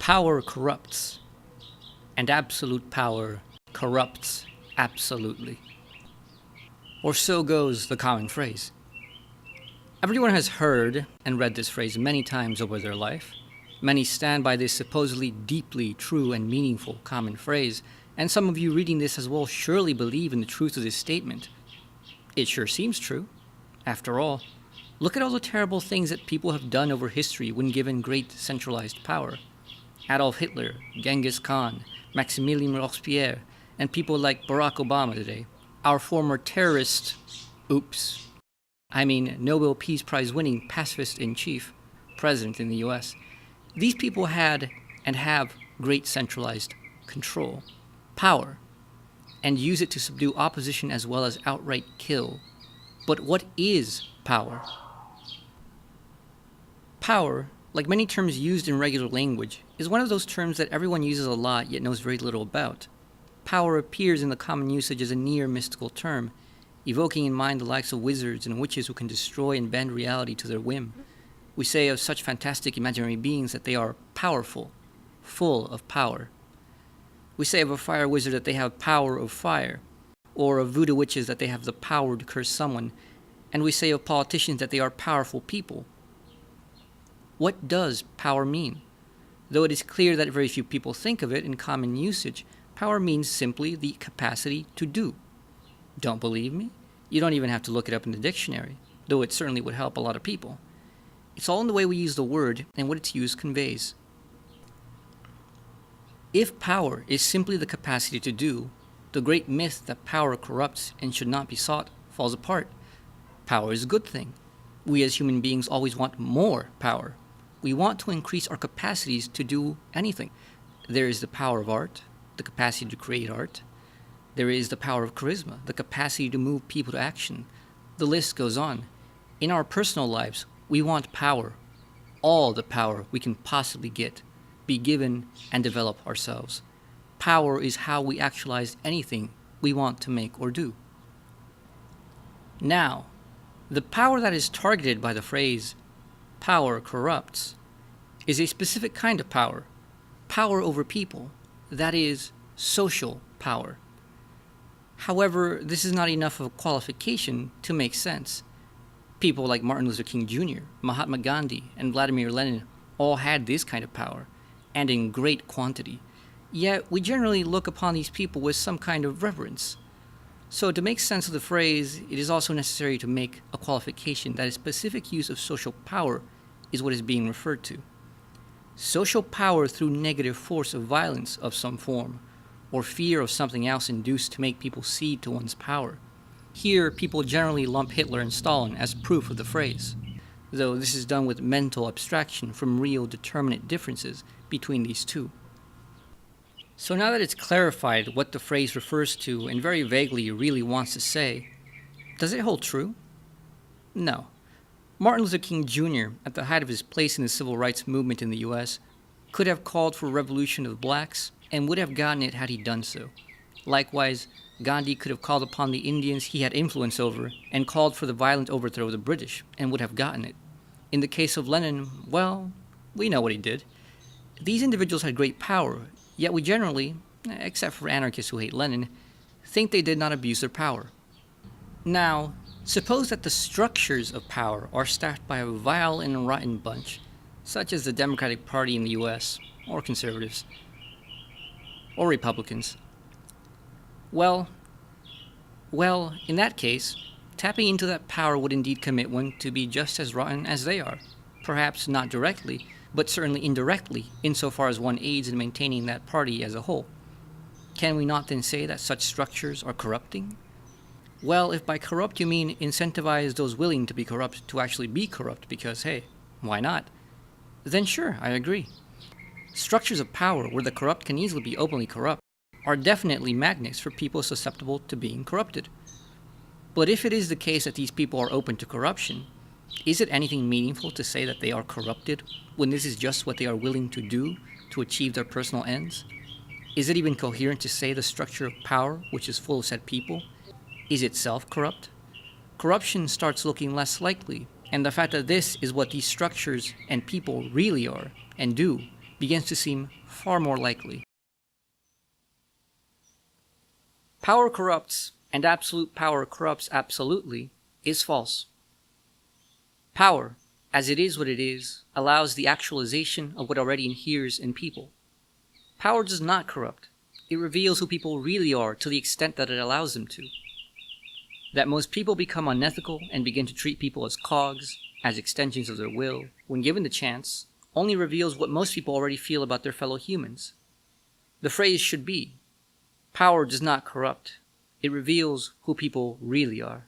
Power corrupts, and absolute power corrupts absolutely. Or so goes the common phrase. Everyone has heard and read this phrase many times over their life. Many stand by this supposedly deeply true and meaningful common phrase, and some of you reading this as well surely believe in the truth of this statement. It sure seems true. After all, look at all the terrible things that people have done over history when given great centralized power. Adolf Hitler, Genghis Khan, Maximilien Robespierre, and people like Barack Obama today. Our former terrorist, Nobel Peace Prize winning pacifist-in-chief, president in the US. These people had and have great centralized control, power, and use it to subdue opposition as well as outright kill. But what is power? Power, like many terms used in regular language, is one of those terms that everyone uses a lot yet knows very little about. Power appears in the common usage as a near mystical term, evoking in mind the likes of wizards and witches who can destroy and bend reality to their whim. We say of such fantastic imaginary beings that they are powerful, full of power. We say of a fire wizard that they have power of fire, or of voodoo witches that they have the power to curse someone, and we say of politicians that they are powerful people. What does power mean? Though it is clear that very few people think of it in common usage, power means simply the capacity to do. Don't believe me? You don't even have to look it up in the dictionary, though it certainly would help a lot of people. It's all in the way we use the word and what its use conveys. If power is simply the capacity to do, the great myth that power corrupts and should not be sought falls apart. Power is a good thing. We as human beings always want more power. We want to increase our capacities to do anything. There is the power of art, the capacity to create art. There is the power of charisma, the capacity to move people to action. The list goes on. In our personal lives, we want power, all the power we can possibly get, be given, and develop ourselves. Power is how we actualize anything we want to make or do. Now, the power that is targeted by the phrase, power corrupts, is a specific kind of power, power over people, that is, social power. However, this is not enough of a qualification to make sense. People like Martin Luther King Jr., Mahatma Gandhi, and Vladimir Lenin all had this kind of power, and in great quantity. Yet, we generally look upon these people with some kind of reverence. So, to make sense of the phrase, it is also necessary to make a qualification that a specific use of social power is what is being referred to. Social power through negative force of violence of some form, or fear of something else induced to make people cede to one's power. Here, people generally lump Hitler and Stalin as proof of the phrase, though this is done with mental abstraction from real determinate differences between these two. So now that it's clarified what the phrase refers to and very vaguely really wants to say, does it hold true? No. Martin Luther King Jr., at the height of his place in the civil rights movement in the US, could have called for a revolution of blacks and would have gotten it had he done so. Likewise, Gandhi could have called upon the Indians he had influence over and called for the violent overthrow of the British and would have gotten it. In the case of Lenin, well, we know what he did. These individuals had great power, yet we generally, except for anarchists who hate Lenin, think they did not abuse their power. Now, suppose that the structures of power are staffed by a vile and rotten bunch, such as the Democratic Party in the US, or conservatives, or Republicans. Well, in that case, tapping into that power would indeed commit one to be just as rotten as they are. Perhaps not directly, but certainly indirectly, insofar as one aids in maintaining that party as a whole. Can we not then say that such structures are corrupting? Well, if by corrupt you mean incentivize those willing to be corrupt to actually be corrupt because, hey, why not? Then sure, I agree. Structures of power where the corrupt can easily be openly corrupt are definitely magnets for people susceptible to being corrupted. But if it is the case that these people are open to corruption, is it anything meaningful to say that they are corrupted when this is just what they are willing to do to achieve their personal ends? Is it even coherent to say the structure of power, which is full of said people, is itself corrupt? Corruption starts looking less likely, and the fact that this is what these structures and people really are and do begins to seem far more likely. Power corrupts, and absolute power corrupts absolutely, is false. Power, as it is what it is, allows the actualization of what already inheres in people. Power does not corrupt. It reveals who people really are to the extent that it allows them to. That most people become unethical and begin to treat people as cogs, as extensions of their will, when given the chance, only reveals what most people already feel about their fellow humans. The phrase should be, power does not corrupt. It reveals who people really are.